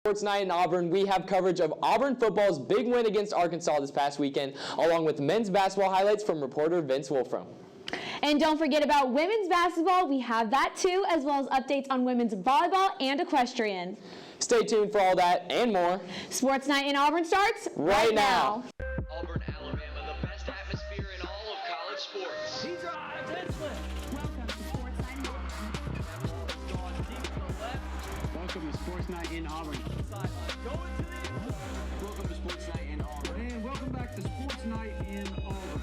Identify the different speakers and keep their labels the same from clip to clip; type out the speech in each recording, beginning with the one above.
Speaker 1: Sports Night in Auburn, we have coverage of Auburn football's big win against Arkansas this past weekend, along with men's basketball highlights from reporter Vince Wolfram.
Speaker 2: And don't forget about women's basketball. We have that too, as well as updates on women's volleyball and equestrian.
Speaker 1: Stay tuned for all that and more.
Speaker 2: Sports Night in Auburn starts
Speaker 1: right now.
Speaker 3: Auburn, Alabama, the best atmosphere in all of college sports.
Speaker 4: He drives and slips.
Speaker 2: Welcome to Sports Night in Auburn.
Speaker 4: Gone deep to the left.
Speaker 5: Welcome to Sports Night in Auburn.
Speaker 4: Sideline. Going to the end zone.
Speaker 5: Welcome to Sports Night in Auburn. And welcome back to Sports Night in Auburn.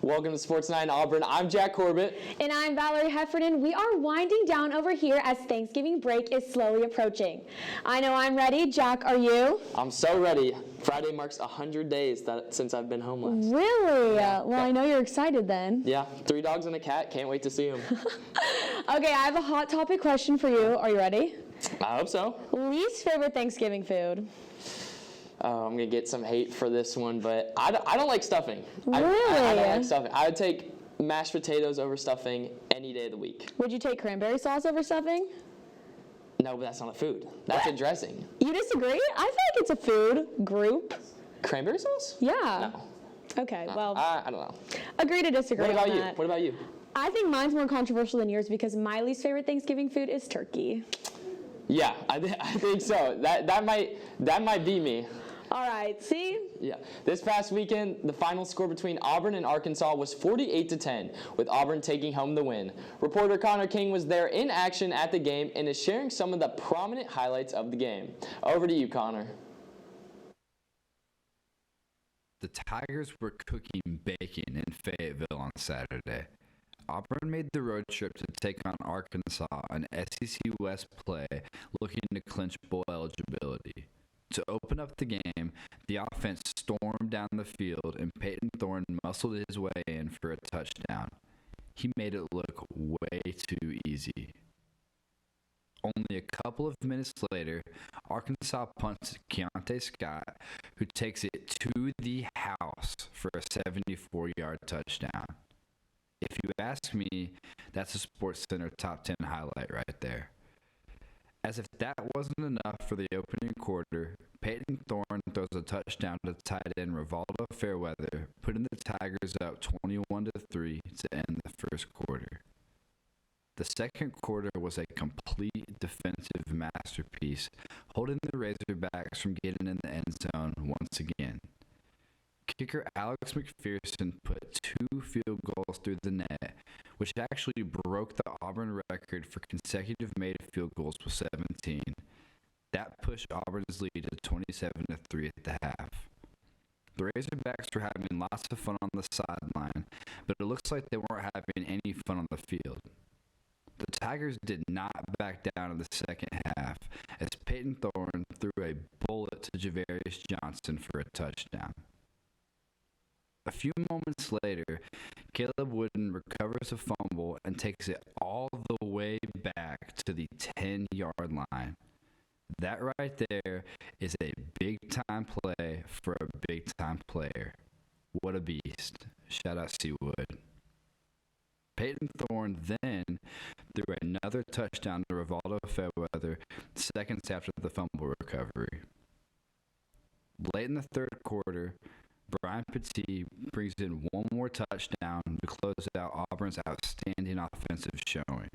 Speaker 1: Welcome to Sports Night in Auburn. I'm Jack Corbett.
Speaker 2: And I'm Valerie Heffernan. We are winding down over here as Thanksgiving break is slowly approaching. I know I'm ready. Jack, are you?
Speaker 1: I'm so ready. Friday marks 100 days since I've been home last.
Speaker 2: Really?
Speaker 1: Yeah.
Speaker 2: Well, I know you're excited then.
Speaker 1: Yeah, 3 dogs and a cat. Can't wait to see them.
Speaker 2: Okay, I have a hot topic question for you. Are you ready?
Speaker 1: I hope so.
Speaker 2: Least favorite Thanksgiving food?
Speaker 1: I'm going to get some hate for this one, but I don't like stuffing.
Speaker 2: Really?
Speaker 1: I don't like stuffing. I would take mashed potatoes over stuffing any day of the week.
Speaker 2: Would you take cranberry sauce over stuffing?
Speaker 1: No, but that's not a food. That's a dressing.
Speaker 2: You disagree? I feel like it's a food group.
Speaker 1: Cranberry sauce?
Speaker 2: Yeah.
Speaker 1: No.
Speaker 2: Okay, well,
Speaker 1: I don't know.
Speaker 2: agree to disagree
Speaker 1: What about
Speaker 2: on
Speaker 1: you?
Speaker 2: that.
Speaker 1: What about you?
Speaker 2: I think mine's more controversial than yours because my least favorite Thanksgiving food is turkey.
Speaker 1: Yeah, I think so. That might be me.
Speaker 2: All right, see?
Speaker 1: Yeah. This past weekend, the final score between Auburn and Arkansas was 48-10, with Auburn taking home the win. Reporter Connor King was there in action at the game and is sharing some of the prominent highlights of the game. Over to you, Connor.
Speaker 6: The Tigers were cooking bacon in Fayetteville on Saturday. Auburn made the road trip to take on Arkansas, an SEC West play looking to clinch bowl eligibility. To open up the game, the offense stormed down the field and Peyton Thorne muscled his way in for a touchdown. He made it look way too easy. Only a couple of minutes later, Arkansas punts Keontae Scott, who takes it to the house for a 74-yard touchdown. If you ask me, that's a SportsCenter top 10 highlight right there. As if that wasn't enough for the opening quarter, Peyton Thorne throws a touchdown to tight end Rivaldo Fairweather, putting the Tigers up 21-3 to end the first quarter. The second quarter was a complete defensive masterpiece, holding the Razorbacks from getting in the end zone once again. Kicker Alex McPherson put 2 field goals through the net, which actually broke the Auburn record for consecutive made field goals with 17. That pushed Auburn's lead to 27-3 at the half. The Razorbacks were having lots of fun on the sideline, but it looks like they weren't having any fun on the field. The Tigers did not back down in the second half, as Peyton Thorne threw a bullet to Javarius Johnson for a touchdown. A few moments later, Caleb Wooden recovers a fumble and takes it all the way back to the 10-yard line. That right there is a big-time play for a big-time player. What a beast. Shout out Seawood. Peyton Thorne then threw another touchdown to Rivaldo Fairweather seconds after the fumble recovery. Late in the third quarter, Brian Petit brings in one more touchdown to close out Auburn's outstanding offensive showing.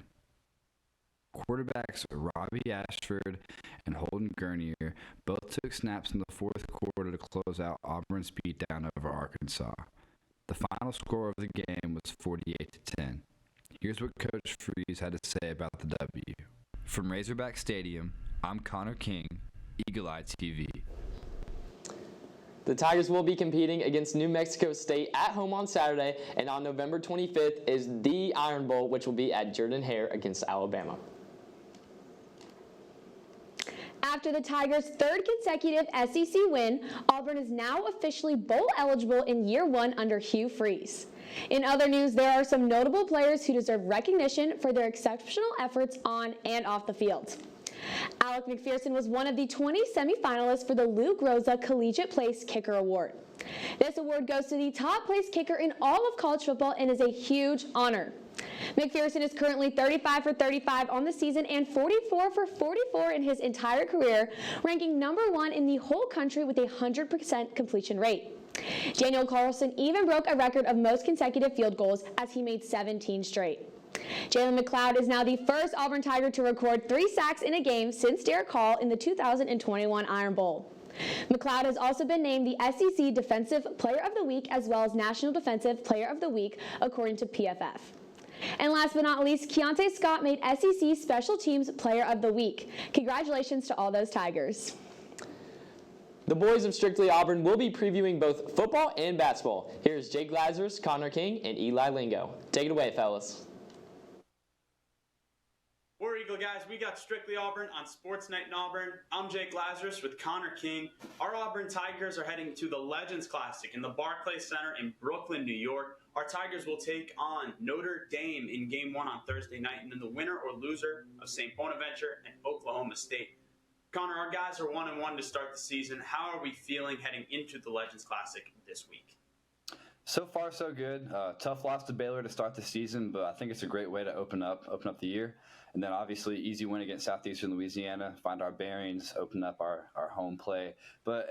Speaker 6: Quarterbacks Robbie Ashford and Holden Gurnier both took snaps in the fourth quarter to close out Auburn's beatdown over Arkansas. The final score of the game was 48-10. Here's what Coach Freeze had to say about the W. From Razorback Stadium, I'm Connor King, Eagle Eye TV.
Speaker 1: The Tigers will be competing against New Mexico State at home on Saturday, and on November 25th is the Iron Bowl, which will be at Jordan-Hare against Alabama.
Speaker 2: After the Tigers' third consecutive SEC win, Auburn is now officially bowl eligible in year 1 under Hugh Freeze. In other news, there are some notable players who deserve recognition for their exceptional efforts on and off the field. Alec McPherson was one of the 20 semifinalists for the Lou Groza Collegiate Place Kicker Award. This award goes to the top place kicker in all of college football and is a huge honor. McPherson is currently 35 for 35 on the season and 44 for 44 in his entire career, ranking number 1 in the whole country with a 100% completion rate. Daniel Carlson even broke a record of most consecutive field goals as he made 17 straight. Jalen McLeod is now the first Auburn Tiger to record 3 sacks in a game since Derek Hall in the 2021 Iron Bowl. McLeod has also been named the SEC Defensive Player of the Week as well as National Defensive Player of the Week, according to PFF. And last but not least, Keontae Scott made SEC Special Teams Player of the Week. Congratulations to all those Tigers.
Speaker 1: The boys of Strictly Auburn will be previewing both football and basketball. Here's Jake Lazarus, Connor King, and Eli Lingo. Take it away, fellas.
Speaker 7: War Eagle guys, we got Strictly Auburn on Sports Night in Auburn. I'm Jake Lazarus with Connor King. Our Auburn Tigers are heading to the Legends Classic in the Barclays Center in Brooklyn, New York. Our Tigers will take on Notre Dame in Game 1 on Thursday night, and then the winner or loser of St. Bonaventure and Oklahoma State. Connor, our guys are 1-1 to start the season. How are we feeling heading into the Legends Classic this week?
Speaker 8: So far, so good. Tough loss to Baylor to start the season, but I think it's a great way to open up the year. And then obviously easy win against Southeastern Louisiana, find our bearings, open up our home play. But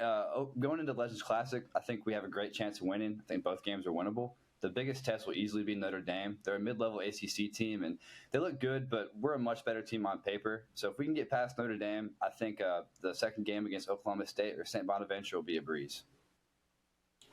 Speaker 8: going into Legends Classic, I think we have a great chance of winning. I think both games are winnable. The biggest test will easily be Notre Dame. They're a mid-level ACC team, and they look good, but we're a much better team on paper. So if we can get past Notre Dame, I think the second game against Oklahoma State or St. Bonaventure will be a breeze.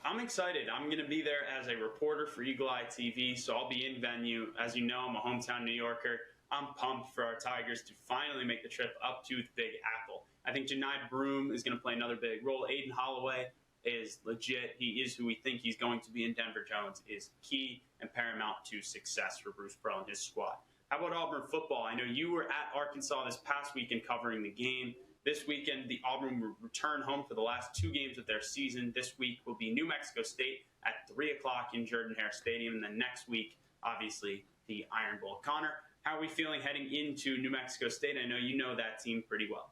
Speaker 7: I'm excited. I'm going to be there as a reporter for Eagle Eye TV, so I'll be in venue. As you know, I'm a hometown New Yorker. I'm pumped for our Tigers to finally make the trip up to the Big Apple. I think Janai Broome is going to play another big role. Aiden Holloway is legit. He is who we think he's going to be, and Denver Jones is key and paramount to success for Bruce Pearl and his squad. How about Auburn football? I know you were at Arkansas this past weekend covering the game. This weekend, the Auburn will return home for the last 2 games of their season. This week will be New Mexico State at 3 o'clock in Jordan-Hare Stadium. And then next week, obviously, the Iron Bowl. Connor, how are we feeling heading into New Mexico State? I know you know that team pretty well.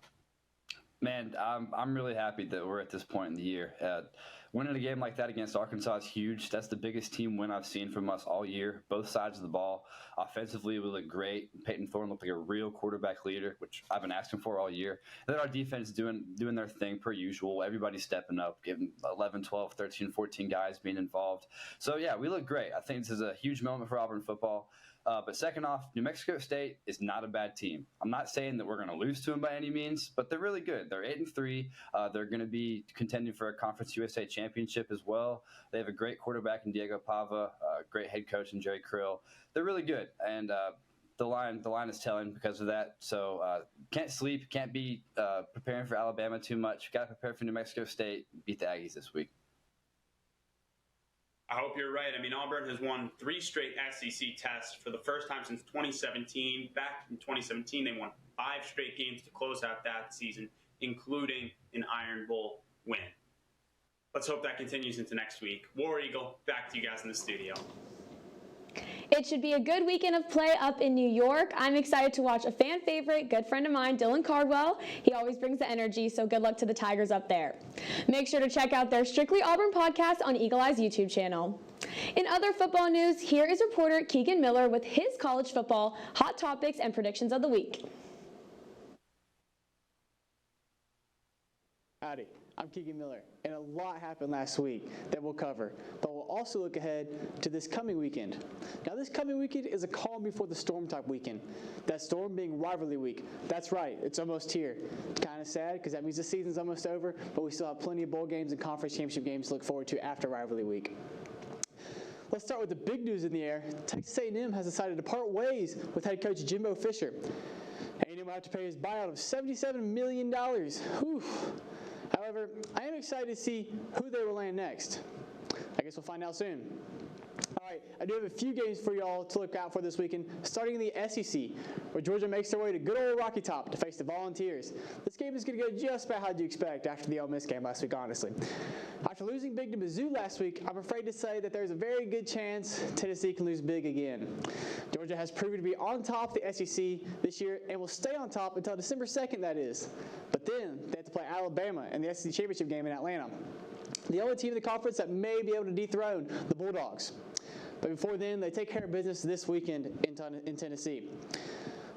Speaker 8: Man, I'm really happy that we're at this point in the year. Winning a game like that against Arkansas is huge. That's the biggest team win I've seen from us all year, both sides of the ball. Offensively, we look great. Peyton Thorne looked like a real quarterback leader, which I've been asking for all year. And then our defense doing their thing per usual. Everybody's stepping up, giving 11, 12, 13, 14 guys being involved. So, yeah, we look great. I think this is a huge moment for Auburn football. But second off, New Mexico State is not a bad team. I'm not saying that we're going to lose to them by any means, but they're really good. They're 8-3. They're going to be contending for a Conference USA championship as well. They have a great quarterback in Diego Pava, great head coach in Jerry Krill. They're really good, and the line is telling because of that. So can't sleep, can't be preparing for Alabama too much. Got to prepare for New Mexico State. Beat the Aggies this week.
Speaker 7: I hope you're right. I mean, Auburn has won 3 straight SEC tests for the first time since 2017. Back in 2017, they won 5 straight games to close out that season, including an Iron Bowl win. Let's hope that continues into next week. War Eagle, back to you guys in the studio.
Speaker 2: It should be a good weekend of play up in New York. I'm excited to watch a fan favorite, good friend of mine, Dylan Cardwell. He always brings the energy, so good luck to the Tigers up there. Make sure to check out their Strictly Auburn podcast on Eagle Eye's YouTube channel. In other football news, here is reporter Keegan Miller with his college football hot topics and predictions of the week.
Speaker 9: Howdy, I'm Keegan Miller, and a lot happened last week that we'll cover, but we'll also look ahead to this coming weekend. Now, this coming weekend is a calm before the storm type weekend. That storm being rivalry week. That's right, it's almost here. Kind of sad because that means the season's almost over, but we still have plenty of bowl games and conference championship games to look forward to after rivalry week. Let's start with the big news in the air. Texas A&M has decided to part ways with head coach Jimbo Fisher. A&M will have to pay his buyout of $77 million. Whew. However, I am excited to see who they will land next. I guess we'll find out soon. All All right, I do have a few games for y'all to look out for this weekend, starting in the SEC, where Georgia makes their way to good old Rocky Top to face the Volunteers. This game is going to go just about how you expect after the Ole Miss game last week, honestly. After losing big to Mizzou last week, I'm afraid to say that there's a very good chance Tennessee can lose big again. Georgia has proven to be on top of the SEC this year and will stay on top until December 2nd, that is. But then they have to play Alabama in the SEC Championship game in Atlanta, the only team in the conference that may be able to dethrone the Bulldogs. But before then, they take care of business this weekend in Tennessee.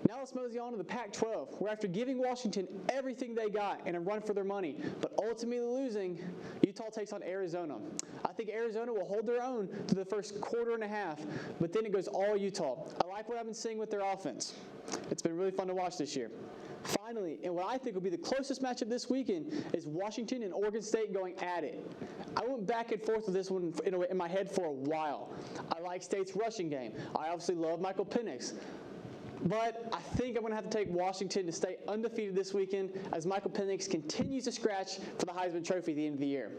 Speaker 9: Now let's mosey on to the Pac-12, where after giving Washington everything they got in a run for their money, but ultimately losing, Utah takes on Arizona. I think Arizona will hold their own through the first quarter and a half, but then it goes all Utah. I like what I've been seeing with their offense. It's been really fun to watch this year. Finally, and what I think will be the closest matchup this weekend is Washington and Oregon State going at it. I went back and forth with this one in my head for a while. I like State's rushing game. I obviously love Michael Penix. But I think I'm going to have to take Washington to stay undefeated this weekend as Michael Penix continues to scratch for the Heisman Trophy at the end of the year.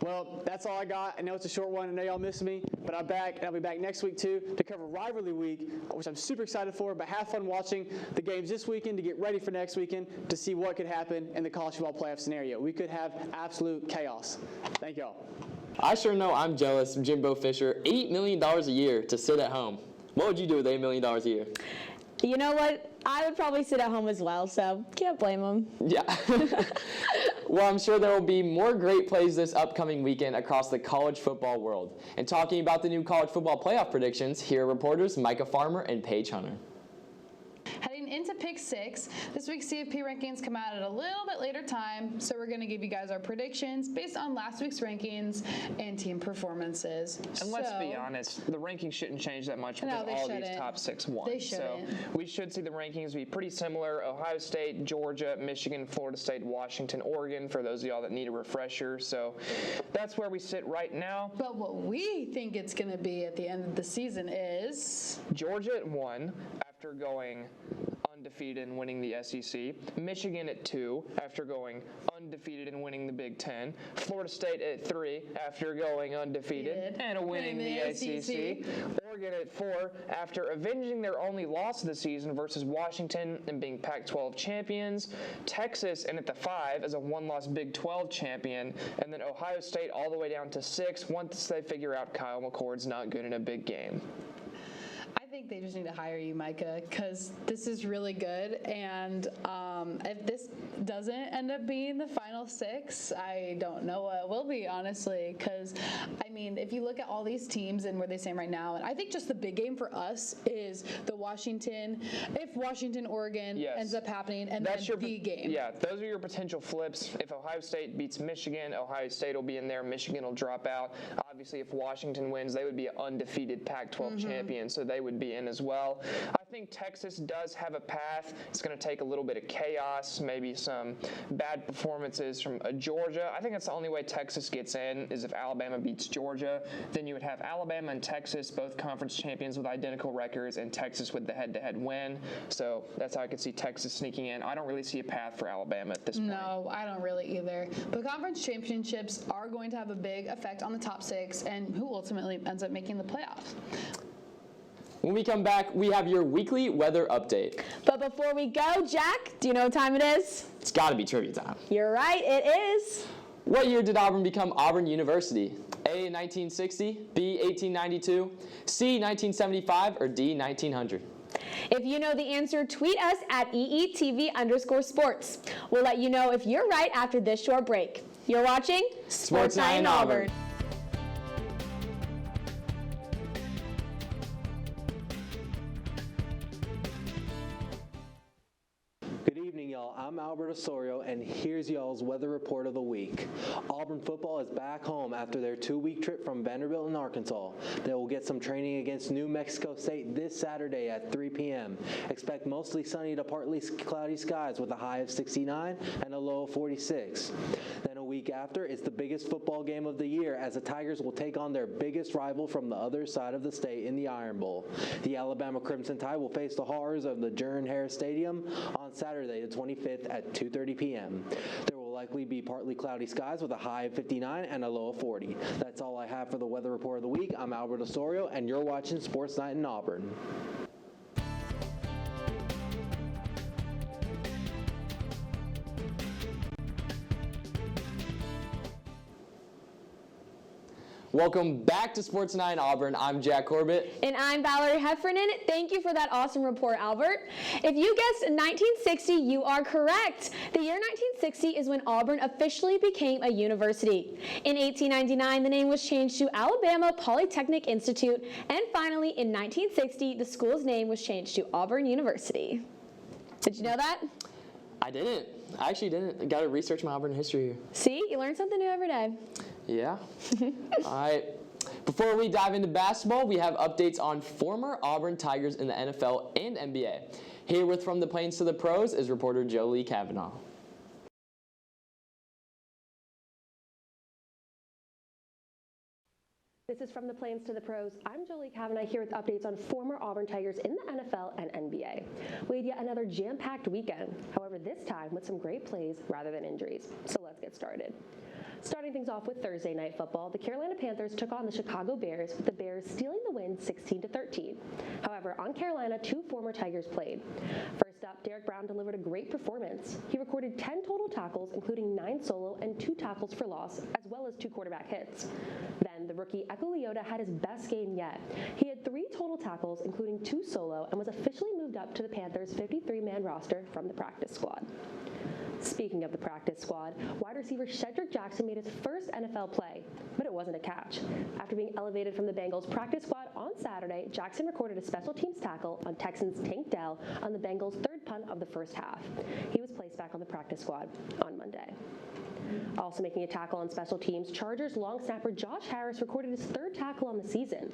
Speaker 9: Well, that's all I got. I know it's a short one. I know y'all miss me, but I'm back, and I'll be back next week, too, to cover Rivalry Week, which I'm super excited for, but have fun watching the games this weekend to get ready for next weekend to see what could happen in the college football playoff scenario. We could have absolute chaos. Thank y'all.
Speaker 1: I sure know I'm jealous of Jimbo Fisher. $8 million a year to sit at home. What would you do with $8 million a year?
Speaker 2: You know what? I would probably sit at home as well, so can't blame them.
Speaker 1: Yeah. Well, I'm sure there will be more great plays this upcoming weekend across the college football world. And talking about the new college football playoff predictions, here are reporters Micah Farmer and Paige Hunter.
Speaker 10: Heading into Pick 6, this week's CFP rankings come out at a little bit later time, so we're going to give you guys our predictions based on last week's rankings and team performances.
Speaker 11: And let's be honest, the rankings shouldn't change that much because all these top 6 won.
Speaker 10: They shouldn't.
Speaker 11: So we should see the rankings be pretty similar. Ohio State, Georgia, Michigan, Florida State, Washington, Oregon, for those of y'all that need a refresher. So that's where we sit right now.
Speaker 10: But what we think it's going to be at the end of the season is
Speaker 11: Georgia at 1 after going undefeated and winning the SEC. Michigan at 2 after going undefeated and winning the Big Ten. Florida State at 3 after going undefeated and winning the SEC. Oregon at 4 after avenging their only loss of the season versus Washington and being Pac-12 champions. Texas in at the 5 as a one-loss Big 12 champion. And then Ohio State all the way down to 6 once they figure out Kyle McCord's not good in a big game.
Speaker 10: I think they just need to hire you, Micah, because this is really good. And if this doesn't end up being the final 6, I don't know what will be, honestly. Because, I mean, if you look at all these teams and where they stand right now, and I think just the big game for us is the Washington, if Washington-Oregon ends up happening, and that's then the game.
Speaker 11: Yeah, those are your potential flips. If Ohio State beats Michigan, Ohio State will be in there. Michigan will drop out. Obviously, if Washington wins, they would be an undefeated Pac-12 champion, so they would be in as well. I think Texas does have a path. It's going to take a little bit of chaos, maybe some bad performances from Georgia. I think that's the only way Texas gets in is if Alabama beats Georgia. Then you would have Alabama and Texas, both conference champions with identical records, and Texas with the head-to-head win. So that's how I could see Texas sneaking in. I don't really see a path for Alabama at this point.
Speaker 10: No, I don't really either. But conference championships are going to have a big effect on the top 6 and who ultimately ends up making the playoffs.
Speaker 1: When we come back, we have your weekly weather update.
Speaker 2: But before we go, Jack, do you know what time it is?
Speaker 1: It's got to be trivia time.
Speaker 2: You're right, it is.
Speaker 1: What year did Auburn become Auburn University? A, 1960, B, 1892, C, 1975, or D, 1900?
Speaker 2: If you know the answer, tweet us at EETV_sports. We'll let you know if you're right after this short break. You're watching
Speaker 1: Sports Night in Auburn.
Speaker 12: Good evening, y'all. I'm Albert Osorio, and here's y'all's weather report of the week. Auburn football is back home after their 2-week trip from Vanderbilt in Arkansas. They will get some training against New Mexico State this Saturday at 3 p.m. Expect mostly sunny to partly cloudy skies with a high of 69 and a low of 46. Then a week after, it's the biggest football game of the year as the Tigers will take on their biggest rival from the other side of the state in the Iron Bowl. The Alabama Crimson Tide will face the horrors of the Jordan-Hare Stadium on Saturday the 25th at 2:30 p.m. There will likely be partly cloudy skies with a high of 59 and a low of 40. That's all I have for the weather report of the week. I'm Albert Osorio, and you're watching Sports Night in Auburn.
Speaker 1: Welcome back to Sports Night in Auburn. I'm Jack Corbett.
Speaker 2: And I'm Valerie Heffernan. Thank you for that awesome report, Albert. If you guessed 1960, you are correct. The year 1960 is when Auburn officially became a university. In 1899, the name was changed to Alabama Polytechnic Institute, and finally, in 1960, the school's name was changed to Auburn University. Did you know that?
Speaker 1: I didn't. I actually didn't. I got to research my Auburn history here.
Speaker 2: See, you learn something new every day.
Speaker 1: Yeah. All right. Before we dive into basketball, we have updates on former Auburn Tigers in the NFL and NBA. Here with From the Plains to the Pros is reporter Joleigh Cavanagh.
Speaker 13: This is From the Plains to the Pros. I'm Joleigh Cavanagh here with updates on former Auburn Tigers in the NFL and NBA. We had yet another jam-packed weekend, however this time with some great plays rather than injuries. So let's get started. Starting things off with Thursday night football, the Carolina Panthers took on the Chicago Bears, with the Bears stealing the win 16-13. However, on Carolina, two former Tigers played. First up, Derek Brown delivered a great performance. He recorded 10 total tackles, including 9 solo and 2 tackles for loss, as well as 2 quarterback hits. Then, the rookie Leota had his best game yet. He had 3 total tackles, including 2 solo, and was officially moved up to the Panthers' 53-man roster from the practice squad. Speaking of the practice squad, wide receiver Shedrick Jackson made his first NFL play, but it wasn't a catch. After being elevated from the Bengals practice squad on Saturday, Jackson recorded a special teams tackle on Texans Tank Dell on the Bengals' third punt of the first half. He was placed back on the practice squad on Monday. Also making a tackle on special teams, Chargers long snapper Josh Harris recorded his 3rd tackle on the season.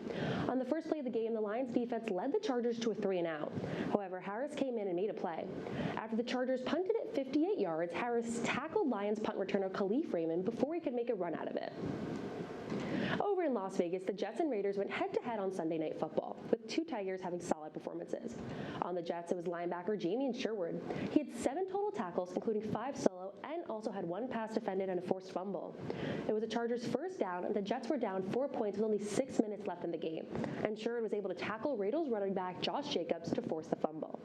Speaker 13: On the first play of the game, the Lions defense led the Chargers to a 3-and-out. However, Harris came in and made a play. After the Chargers punted at 58 yards, Harris tackled Lions punt returner Khalif Raymond before he could make a run out of it. Over in Las Vegas, the Jets and Raiders went head-to-head on Sunday Night Football, with 2 Tigers having solid performances. On the Jets, it was linebacker Jamien Sherwood. He had 7 total tackles, including 5 solo, and also had 1 pass defended and a forced fumble. It was the Chargers' first down, and the Jets were down 4 points with only 6 minutes left in the game, and Sherwood was able to tackle Raiders running back Josh Jacobs to force the fumble.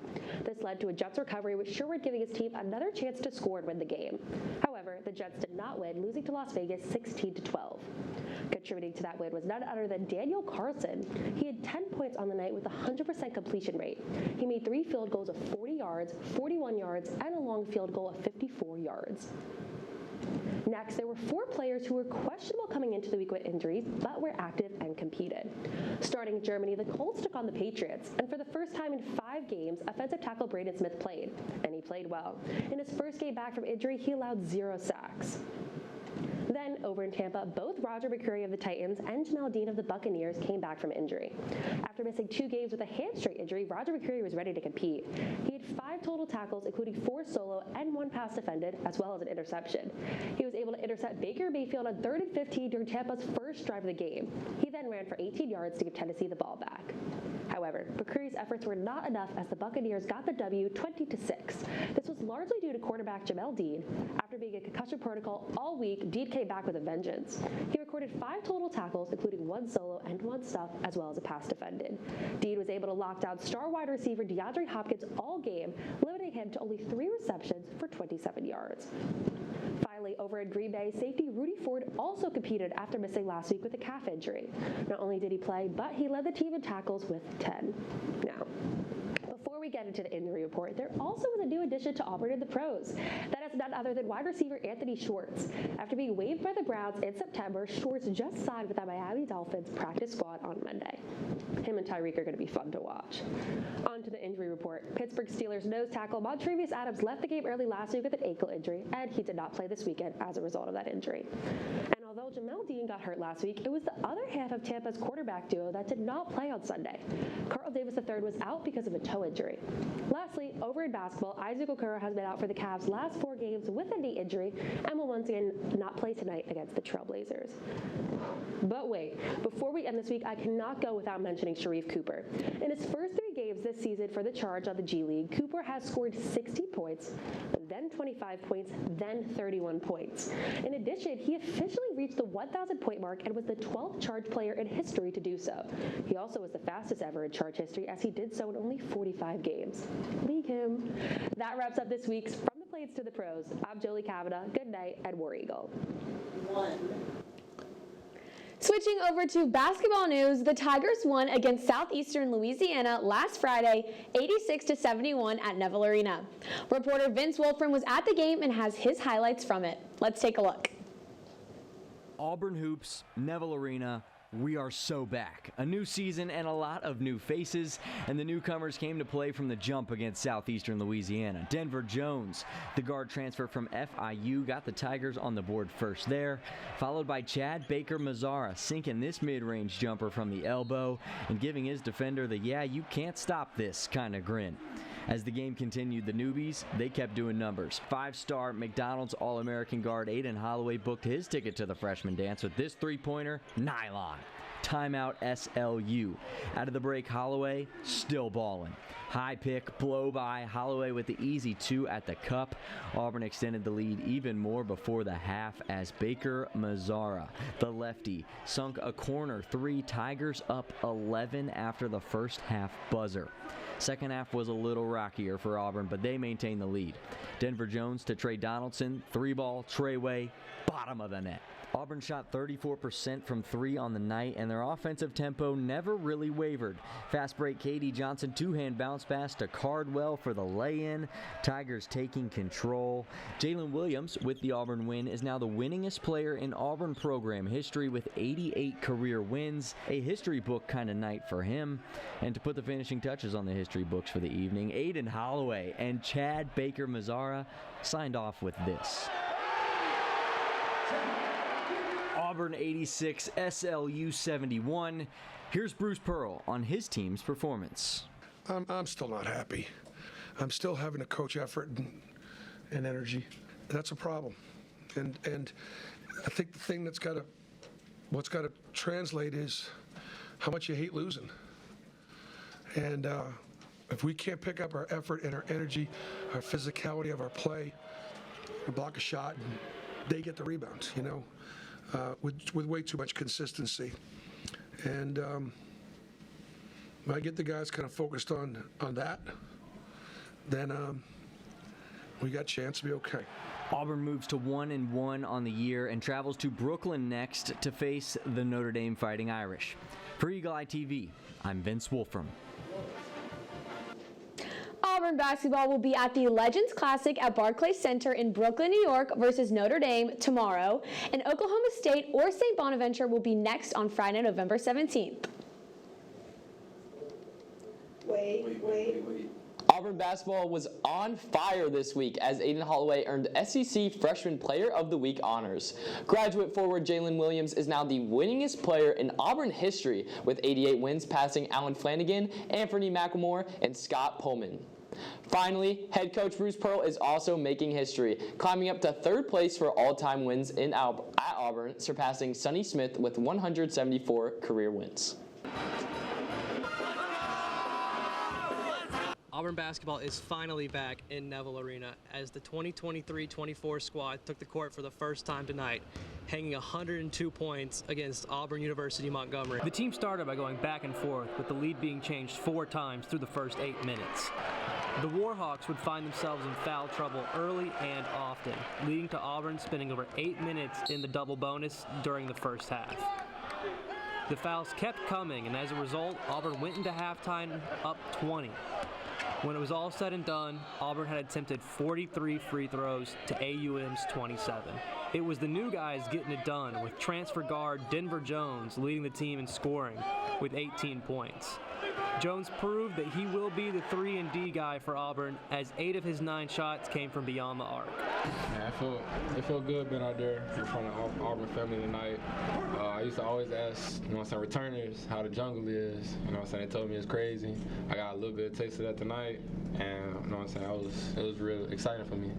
Speaker 13: This led to a Jets recovery, with Sherwood giving his team another chance to score and win the game. However, the Jets did not win, losing to Las Vegas 16-12. Contributing to that win was none other than Daniel Carlson. He had 10 points on the night with a 100% completion rate. He made 3 field goals of 40 yards, 41 yards, and a long field goal of 54 yards. Next, there were 4 players who were questionable coming into the week with injuries, but were active and competed. Starting in Germany, the Colts took on the Patriots, and for the first time in 5 games, offensive tackle Braden Smith played, and he played well. In his first game back from injury, he allowed 0 sacks. Then, over in Tampa, both Roger McCreary of the Titans and Jamel Dean of the Buccaneers came back from injury. After missing 2 games with a hamstring injury, Roger McCreary was ready to compete. He had 5 total tackles, including 4 solo and 1 pass defended, as well as an interception. He was able to intercept Baker Mayfield on 3rd and 15 during Tampa's first drive of the game. He then ran for 18 yards to give Tennessee the ball back. However, McCreary's efforts were not enough as the Buccaneers got the W 20-6. This was largely due to quarterback Jamel Dean. After being in concussion protocol all week, Dean came back with a vengeance. He recorded 5 total tackles, including 1 solo and 1 stuff, as well as a pass defended. Dean was able to lock down star wide receiver DeAndre Hopkins all game, limiting him to only 3 receptions for 27 yards. Finally, over at Green Bay, safety Rudy Ford also competed after missing last week with a calf injury. Not only did he play, but he led the team in tackles with 10. Now, before we get into the injury report, there also was a new addition to Auburn in the pros. That is none other than wide receiver Anthony Schwartz. After being waived by the Browns in September, Schwartz just signed with the Miami Dolphins practice squad on Monday. Him and Tyreek are going to be fun to watch. On to the injury report. Pittsburgh Steelers nose tackle Montrevious Adams left the game early last week with an ankle injury, and he did not play this weekend as a result of that injury. And although Jamel Dean got hurt last week, it was the other half of Tampa's quarterback duo that did not play on Sunday. Carl Davis III was out because of a toe injury. Lastly, over in basketball, Isaac Okoro has been out for the Cavs' last 4 games with a knee injury and will once again not play tonight against the Trailblazers. But wait, before we end this week, I cannot go without mentioning Sharif Cooper. In his first 3 games this season for the Charge on the G League, Cooper has scored 60 points. then 25 points, then 31 points. In addition, he officially reached the 1,000-point mark and was the 12th charge player in history to do so. He also was the fastest ever in charge history, as he did so in only 45 games. League him. That wraps up this week's From the Plains to the Pros. I'm Joleigh Cavanagh. Good night, and War Eagle. Switching over to basketball news, the Tigers won against Southeastern Louisiana last Friday, 86-71 at Neville Arena. Reporter Vince Wolfram was at the game and has his highlights from it. Let's take a look.
Speaker 14: Auburn Hoops, Neville Arena. We are so back. A new season and a lot of new faces, and the newcomers came to play from the jump against Southeastern Louisiana. Denver Jones, the guard transfer from FIU, got the Tigers on the board first there, followed by Chad Baker-Mazzara sinking this mid-range jumper from the elbow and giving his defender the "yeah, you can't stop this" kind of grin. As the game continued, the newbies, they kept doing numbers. Five-star McDonald's All-American guard Aiden Holloway booked his ticket to the freshman dance with this three-pointer, nylon. Timeout SLU. Out of the break, Holloway still balling. High pick, blow by, Holloway with the easy two at the cup. Auburn extended the lead even more before the half as Baker-Mazzara, the lefty, sunk a corner three. Tigers up 11 after the first half buzzer. Second half was a little rockier for Auburn, but they maintained the lead. Denver Jones to Trey Donaldson, three ball, Treyway, bottom of the net. Auburn shot 34% from three on the night, and their offensive tempo never really wavered. Fast break, Katie Johnson, two-hand bounce pass to Cardwell for the lay-in. Tigers taking control. Jalen Williams, with the Auburn win, is now the winningest player in Auburn program history with 88 career wins. A history book kind of night for him. And to put the finishing touches on the history books for the evening, Aiden Holloway and Chad Baker-Mazzara signed off with this. Auburn 86, SLU 71. Here's Bruce Pearl on his team's performance.
Speaker 15: I'm still not happy. I'm still having to coach effort and energy. That's a problem. And I think the thing what's got to translate is how much you hate losing. And if we can't pick up our effort and our energy, our physicality of our play, block a shot, and they get the rebounds, with way too much consistency. And when I get the guys kind of focused on that, then we got a chance to be okay.
Speaker 14: Auburn moves to 1-1 on the year and travels to Brooklyn next to face the Notre Dame Fighting Irish. For Eagle Eye TV, I'm Vince Wolfram.
Speaker 2: Auburn basketball will be at the Legends Classic at Barclays Center in Brooklyn, New York versus Notre Dame tomorrow, and Oklahoma State or St. Bonaventure will be next on Friday, November 17th.
Speaker 1: Auburn basketball was on fire this week as Aiden Holloway earned SEC Freshman Player of the Week honors. Graduate forward Jalen Williams is now the winningest player in Auburn history with 88 wins, passing Allen Flanagan, Anthony McLemore, and Scott Pullman. Finally, head coach Bruce Pearl is also making history, climbing up to third place for all-time wins at Auburn, surpassing Sonny Smith with 174 career wins.
Speaker 16: Auburn basketball is finally back in Neville Arena as the 2023-24 squad took the court for the first time tonight, hanging 102 points against Auburn University Montgomery. The team started by going back and forth, with the lead being changed 4 times through the first 8 minutes. The Warhawks would find themselves in foul trouble early and often, leading to Auburn spending over 8 minutes in the double bonus during the first half. The fouls kept coming, and as a result, Auburn went into halftime up 20. When it was all said and done, Auburn had attempted 43 free throws to AUM's 27. It was the new guys getting it done, with transfer guard Denver Jones leading the team in scoring with 18 points. Jones proved that he will be the 3-and-D guy for Auburn, as 8 of his 9 shots came from beyond the arc.
Speaker 17: Man, it felt good being out there in front of the Auburn family tonight. I used to always ask, returners how the jungle is. They told me it's crazy. I got a little bit of taste of that tonight, and it was real exciting for me.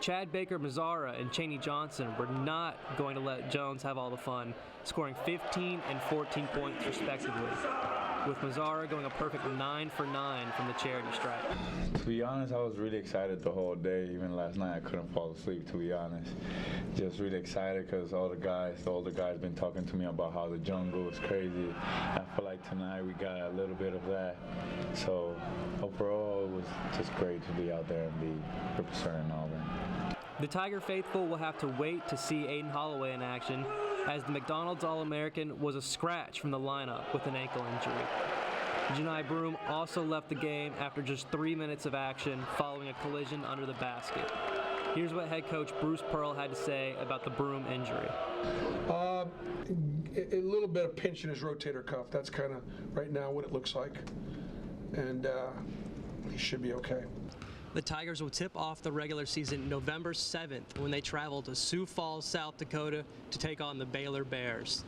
Speaker 16: Chad Baker-Mazzara and Chaney Johnson were not going to let Jones have all the fun, scoring 15 and 14 points respectively. with Mazzara going a perfect 9 for 9 from the charity stripe.
Speaker 18: To be honest, I was really excited the whole day. Even last night, I couldn't fall asleep, to be honest. Just really excited because the older guys been talking to me about how the jungle is crazy. I feel like tonight we got a little bit of that. So overall, it was just great to be out there and be representing Auburn.
Speaker 16: The Tiger faithful will have to wait to see Aiden Holloway in action, as the McDonald's All-American was a scratch from the lineup with an ankle injury. Janai Broom also left the game after just 3 minutes of action following a collision under the basket. Here's what head coach Bruce Pearl had to say about the Broom injury.
Speaker 15: A little bit of pinch in his rotator cuff. That's kind of right now what it looks like. And he should be okay.
Speaker 16: The Tigers will tip off the regular season November 7th when they travel to Sioux Falls, South Dakota to take on the Baylor Bears.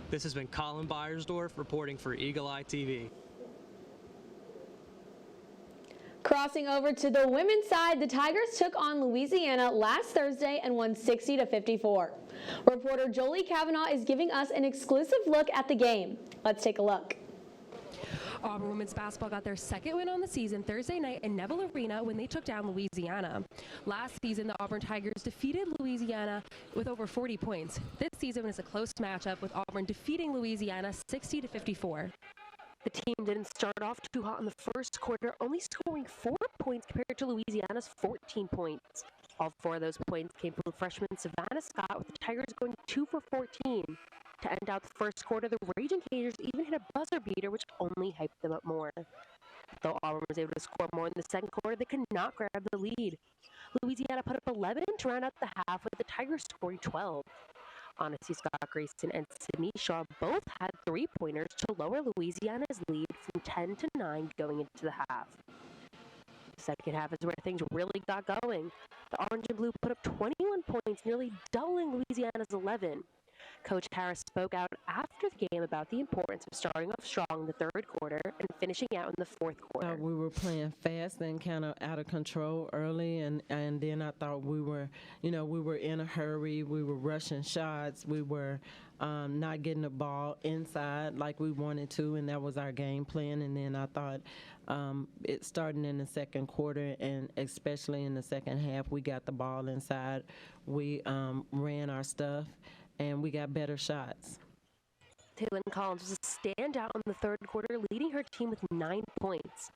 Speaker 16: This has been Colin Beiersdorf reporting for Eagle Eye TV.
Speaker 2: Crossing over to the women's side, the Tigers took on Louisiana last Thursday and won 60-54. Reporter Joleigh Cavanagh is giving us an exclusive look at the game. Let's take a look.
Speaker 19: Auburn women's basketball got their second win on the season Thursday night in Neville Arena when they took down Louisiana. Last season, the Auburn Tigers defeated Louisiana with over 40 points. This season was a close matchup with Auburn defeating Louisiana 60-54. The team didn't start off too hot in the first quarter, only scoring 4 points compared to Louisiana's 14 points. All 4 of those points came from freshman Savannah Scott, with the Tigers going 2 for 14. To end out the first quarter, the Raging Cajuns even hit a buzzer beater, which only hyped them up more. Though Auburn was able to score more in the second quarter, they could not grab the lead. Louisiana put up 11 to round out the half, with the Tigers scoring 12. Honesty Scott Grayson and Sydney Shaw both had 3-pointers to lower Louisiana's lead from 10 to 9 going into the half. The second half is where things really got going. The Orange and Blue put up 21 points, nearly doubling Louisiana's 11. Coach Harris spoke out after the game about the importance of starting off strong in the third quarter and finishing out in the fourth quarter.
Speaker 20: We were playing fast and kind of out of control early, and then I thought we were in a hurry. We were rushing shots. We were not getting the ball inside like we wanted to, and that was our game plan. And then I thought it starting in the second quarter, and especially in the second half, we got the ball inside. We ran our stuff, and we got better shots.
Speaker 19: Taylor Collins was a standout in the third quarter, leading her team with 9 points.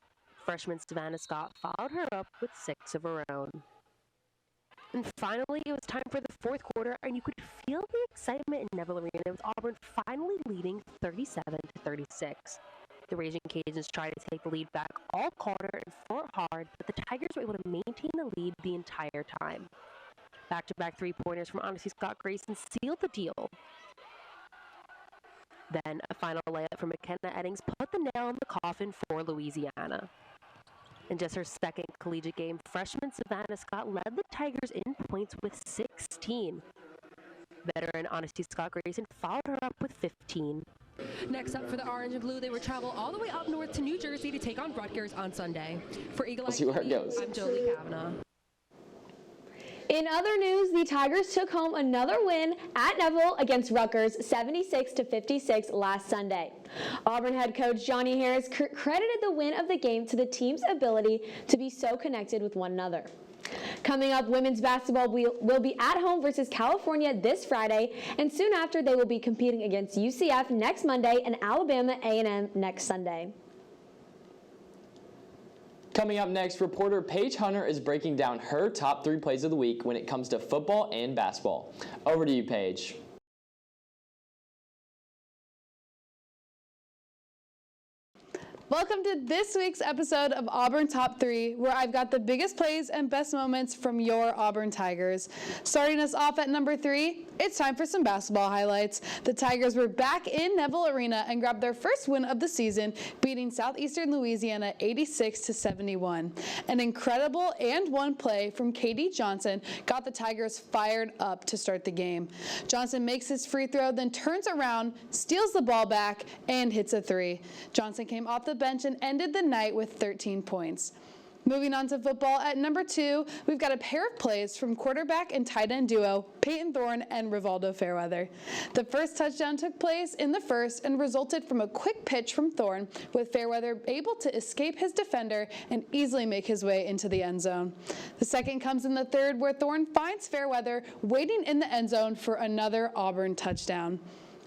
Speaker 19: Freshman Savannah Scott followed her up with 6 of her own. And finally, it was time for the fourth quarter, and you could feel the excitement in Neville Arena, with Auburn finally leading 37-36. The Raging Cajuns tried to take the lead back all quarter and fought hard, but the Tigers were able to maintain the lead the entire time. Back-to-back 3-pointers from Honesty Scott Grayson sealed the deal. Then a final layup from McKenna Eddings put the nail in the coffin for Louisiana. In just her second collegiate game, freshman Savannah Scott led the Tigers in points with 16. Veteran Honesty Scott Grayson followed her up with 15. Next up for the Orange and Blue, they would travel all the way up north to New Jersey to take on Rutgers on Sunday. For Eagle Eye
Speaker 1: We'll see where it goes.
Speaker 19: I'm Joleigh Cavanagh.
Speaker 2: In other news, the Tigers took home another win at Neville against Rutgers 76-56 last Sunday. Auburn head coach Johnny Harris credited the win of the game to the team's ability to be so connected with one another. Coming up, women's basketball will be at home versus California this Friday, and soon after they will be competing against UCF next Monday and Alabama A&M next Sunday.
Speaker 1: Coming up next, reporter Paige Hunter is breaking down her top 3 plays of the week when it comes to football and basketball. Over to you, Paige.
Speaker 10: Welcome to this week's episode of Auburn Top 3, where I've got the biggest plays and best moments from your Auburn Tigers. Starting us off at number 3, it's time for some basketball highlights. The Tigers were back in Neville Arena and grabbed their first win of the season, beating Southeastern Louisiana 86-71. An incredible and one play from Katie Johnson got the Tigers fired up to start the game. Johnson makes his free throw, then turns around, steals the ball back, and hits a 3. Johnson came off the bench and ended the night with 13 points. Moving on to football, at number 2, we've got a pair of plays from quarterback and tight end duo Peyton Thorne and Rivaldo Fairweather. The first touchdown took place in the first and resulted from a quick pitch from Thorne, with Fairweather able to escape his defender and easily make his way into the end zone. The second comes in the third, where Thorne finds Fairweather waiting in the end zone for another Auburn touchdown.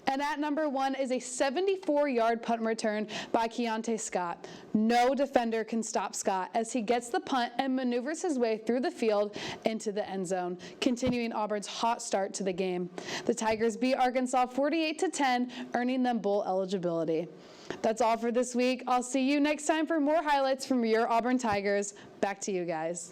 Speaker 10: And at number 1 is a 74-yard punt return by Keontae Scott. No defender can stop Scott as he gets the punt and maneuvers his way through the field into the end zone, continuing Auburn's hot start to the game. The Tigers beat Arkansas 48-10, earning them bowl eligibility. That's all for this week. I'll see you next time for more highlights from your Auburn Tigers. Back to you guys.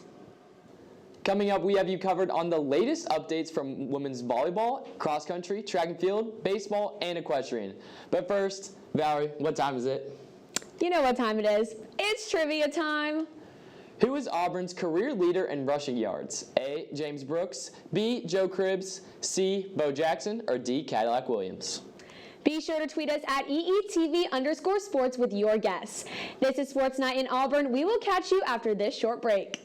Speaker 1: Coming up, we have you covered on the latest updates from women's volleyball, cross country, track and field, baseball, and equestrian. But first, Valerie, what time is it?
Speaker 2: You know what time it is. It's trivia time.
Speaker 1: Who is Auburn's career leader in rushing yards? A, James Brooks, B, Joe Cribbs, C, Bo Jackson, or D, Cadillac Williams?
Speaker 2: Be sure to tweet us at EETV_sports with your guess. This is Sports Night in Auburn. We will catch you after this short break.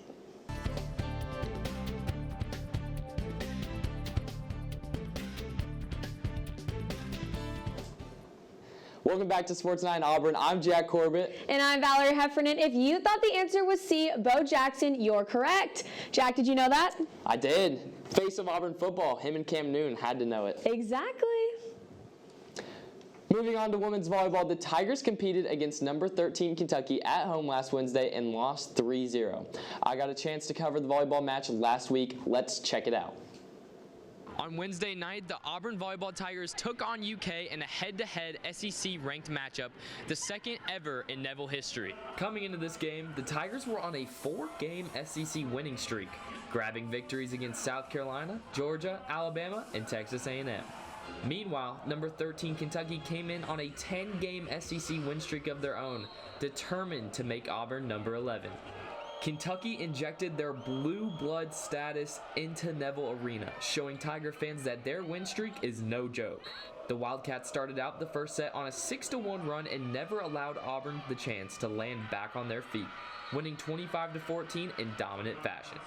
Speaker 1: Welcome back to Sports Night in Auburn. I'm Jack Corbett.
Speaker 2: And I'm Valerie Heffernan. If you thought the answer was C, Bo Jackson, you're correct. Jack, did you know that?
Speaker 1: I did. Face of Auburn football. Him and Cam Newton had to know it.
Speaker 2: Exactly.
Speaker 1: Moving on to women's volleyball, the Tigers competed against number 13 Kentucky at home last Wednesday and lost 3-0. I got a chance to cover the volleyball match last week. Let's check it out.
Speaker 21: On Wednesday night, the Auburn Volleyball Tigers took on UK in a head-to-head SEC-ranked matchup, the second ever in Neville history. Coming into this game, the Tigers were on a 4-game SEC winning streak, grabbing victories against South Carolina, Georgia, Alabama, and Texas A&M. Meanwhile, number 13 Kentucky came in on a 10-game SEC win streak of their own, determined to make Auburn number 11. Kentucky injected their blue blood status into Neville Arena, showing Tiger fans that their win streak is no joke. The Wildcats started out the first set on a 6-1 run and never allowed Auburn the chance to land back on their feet, winning 25-14 in dominant fashion.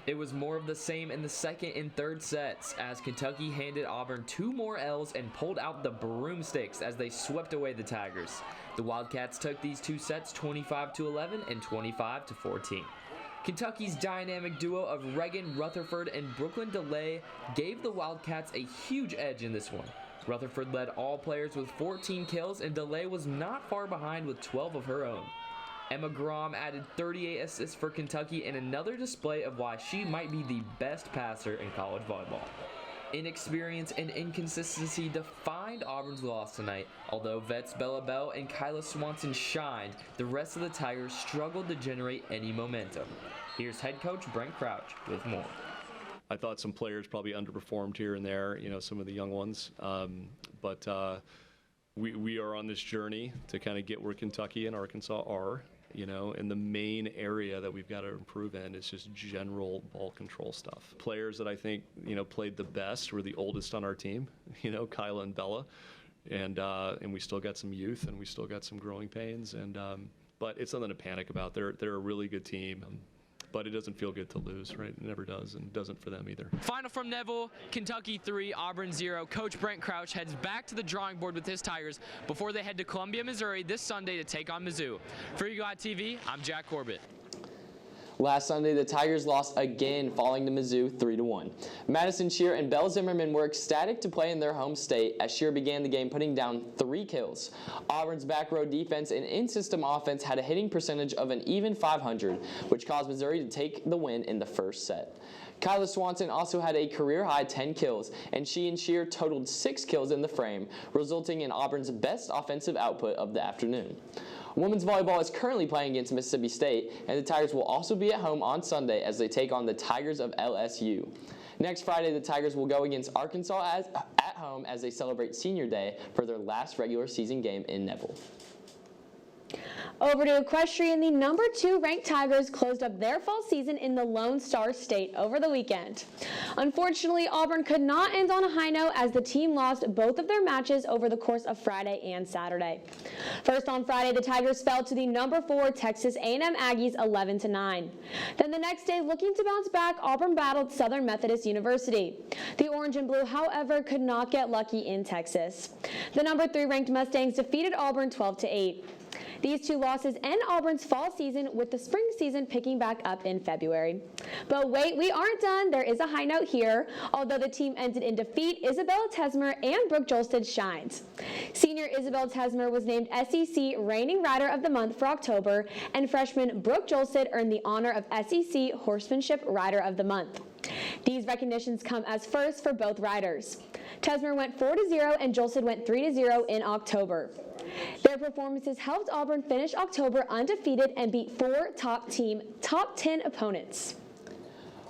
Speaker 21: It was more of the same in the second and third sets as Kentucky handed Auburn 2 more L's and pulled out the broomsticks as they swept away the Tigers. The Wildcats took these 2 sets 25-11 and 25-14. Kentucky's dynamic duo of Reagan Rutherford and Brooklyn DeLay gave the Wildcats a huge edge in this one. Rutherford led all players with 14 kills and DeLay was not far behind with 12 of her own. Emma Grom added 38 assists for Kentucky in another display of why she might be the best passer in college volleyball. Inexperience and inconsistency defined Auburn's loss tonight. Although vets Bella Bell and Kyla Swanson shined, the rest of the Tigers struggled to generate any momentum. Here's head coach Brent Crouch with more.
Speaker 22: I thought some players probably underperformed here and there, some of the young ones. But we are on this journey to kind of get where Kentucky and Arkansas are. And the main area that we've got to improve in is just general ball control stuff. Players that I think, played the best were the oldest on our team, Kyla and Bella. And we still got some youth and we still got some growing pains. But it's nothing to panic about. They're a really good team. But it doesn't feel good to lose, right? It never does, and it doesn't for them either.
Speaker 21: Final from Neville, Kentucky 3, Auburn 0. Coach Brent Crouch heads back to the drawing board with his Tigers before they head to Columbia, Missouri this Sunday to take on Mizzou. For Eagle Eye TV, I'm Jack Corbett.
Speaker 1: Last Sunday, the Tigers lost again, falling to Mizzou 3-1. Madison Shear and Belle Zimmerman were ecstatic to play in their home state as Shear began the game putting down 3 kills. Auburn's back row defense and in-system offense had a hitting percentage of an even .500, which caused Missouri to take the win in the first set. Kyla Swanson also had a career-high 10 kills, and she and Shear totaled 6 kills in the frame, resulting in Auburn's best offensive output of the afternoon. Women's volleyball is currently playing against Mississippi State, and the Tigers will also be at home on Sunday as they take on the Tigers of LSU. Next Friday, the Tigers will go against Arkansas at home as they celebrate Senior Day for their last regular season game in Neville.
Speaker 2: Over to equestrian, the number 2 ranked Tigers closed up their fall season in the Lone Star State over the weekend. Unfortunately, Auburn could not end on a high note as the team lost both of their matches over the course of Friday and Saturday. First on Friday, the Tigers fell to the number 4 Texas A&M Aggies 11-9. Then the next day, looking to bounce back, Auburn battled Southern Methodist University. The Orange and Blue, however, could not get lucky in Texas. The number 3 ranked Mustangs defeated Auburn 12-8. These 2 losses end Auburn's fall season, with the spring season picking back up in February. But wait, we aren't done. There is a high note here. Although the team ended in defeat, Isabella Tesmer and Brooke Jolstad shined. Senior Isabella Tesmer was named SEC Reigning Rider of the Month for October, and freshman Brooke Jolstad earned the honor of SEC Horsemanship Rider of the Month. These recognitions come as firsts for both riders. Tesmer went 4-0 and Jolstad went 3-0 in October. Their performances helped Auburn finish October undefeated and beat 4 top 10 opponents.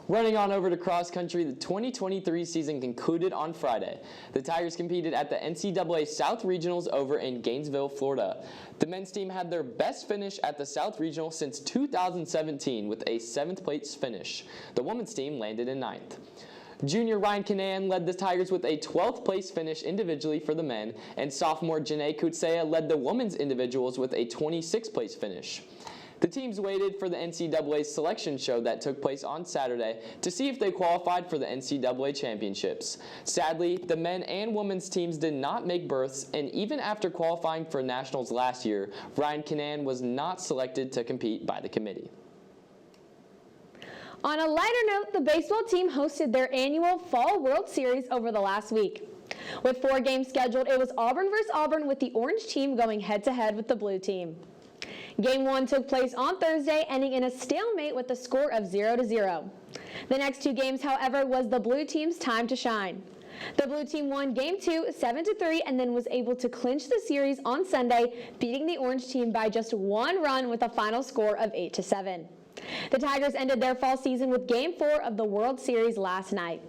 Speaker 1: Running on over to cross country, the 2023 season concluded on Friday. The Tigers competed at the NCAA South Regionals over in Gainesville, Florida. The men's team had their best finish at the South Regional since 2017 with a 7th place finish. The women's team landed in 9th. Junior Ryan Cavanagh led the Tigers with a 12th place finish individually for the men, and sophomore Janae Kutsea led the women's individuals with a 26th place finish. The teams waited for the NCAA selection show that took place on Saturday to see if they qualified for the NCAA championships. Sadly, the men and women's teams did not make berths, and even after qualifying for nationals last year, Ryan Cavanagh was not selected to compete by the committee.
Speaker 2: On a lighter note, the baseball team hosted their annual Fall World Series over the last week. With 4 games scheduled, it was Auburn versus Auburn, with the orange team going head-to-head with the blue team. Game 1 took place on Thursday, ending in a stalemate with a score of 0-0. The next 2 games, however, was the blue team's time to shine. The blue team won Game 2 7-3 and then was able to clinch the series on Sunday, beating the orange team by just 1 run with a final score of 8-7. The Tigers ended their fall season with Game 4 of the World Series last night.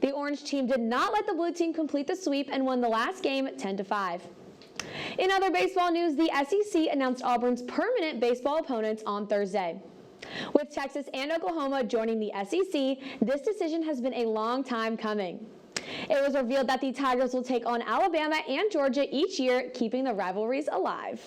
Speaker 2: The orange team did not let the blue team complete the sweep and won the last game 10-5. In other baseball news, the SEC announced Auburn's permanent baseball opponents on Thursday. With Texas and Oklahoma joining the SEC, this decision has been a long time coming. It was revealed that the Tigers will take on Alabama and Georgia each year, keeping the rivalries alive.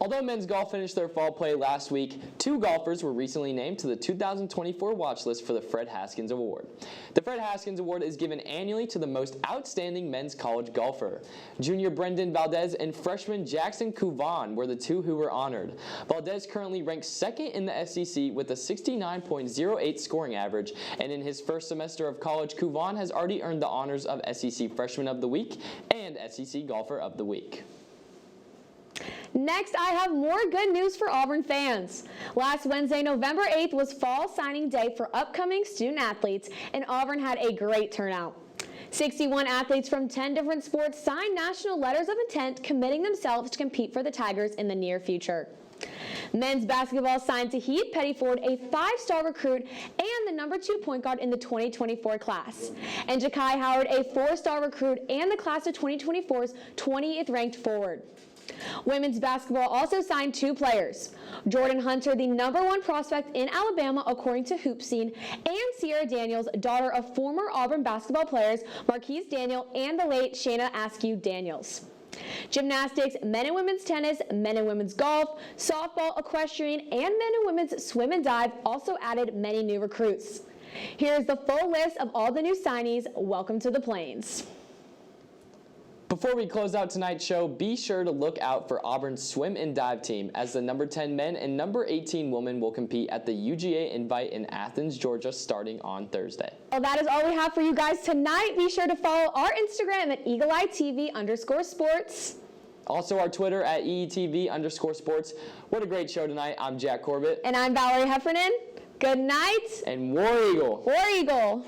Speaker 1: Although men's golf finished their fall play last week, 2 golfers were recently named to the 2024 watch list for the Fred Haskins Award. The Fred Haskins Award is given annually to the most outstanding men's college golfer. Junior Brendan Valdez and freshman Jackson Cavanagh were the 2 who were honored. Valdez currently ranks 2nd in the SEC with a 69.08 scoring average, and in his first semester of college, Cavanagh has already earned the honors of SEC Freshman of the Week and SEC Golfer of the Week.
Speaker 2: Next, I have more good news for Auburn fans. Last Wednesday, November 8th, was fall signing day for upcoming student athletes, and Auburn had a great turnout. 61 athletes from 10 different sports signed national letters of intent, committing themselves to compete for the Tigers in the near future. Men's basketball signed Tahid Pettiford, a 5-star recruit and the number 2 point guard in the 2024 class, and Jakai Howard, a 4-star recruit and the class of 2024's 20th ranked forward. Women's basketball also signed 2 players, Jordan Hunter, the number 1 prospect in Alabama according to Hoop Scene, and Sierra Daniels, daughter of former Auburn basketball players Marquise Daniel and the late Shayna Askew Daniels. Gymnastics, men and women's tennis, men and women's golf, softball, equestrian, and men and women's swim and dive also added many new recruits. Here's the full list of all the new signees. Welcome to the Plains.
Speaker 1: Before we close out tonight's show, be sure to look out for Auburn's swim and dive team, as the number 10 men and number 18 women will compete at the UGA Invite in Athens, Georgia, starting on Thursday.
Speaker 2: Well, that is all we have for you guys tonight. Be sure to follow our Instagram at EagleEyeTV_sports.
Speaker 1: Also our Twitter at EETV_sports. What a great show tonight. I'm Jack Corbett.
Speaker 2: And I'm Valerie Heffernan. Good night.
Speaker 1: And War Eagle.
Speaker 2: War Eagle.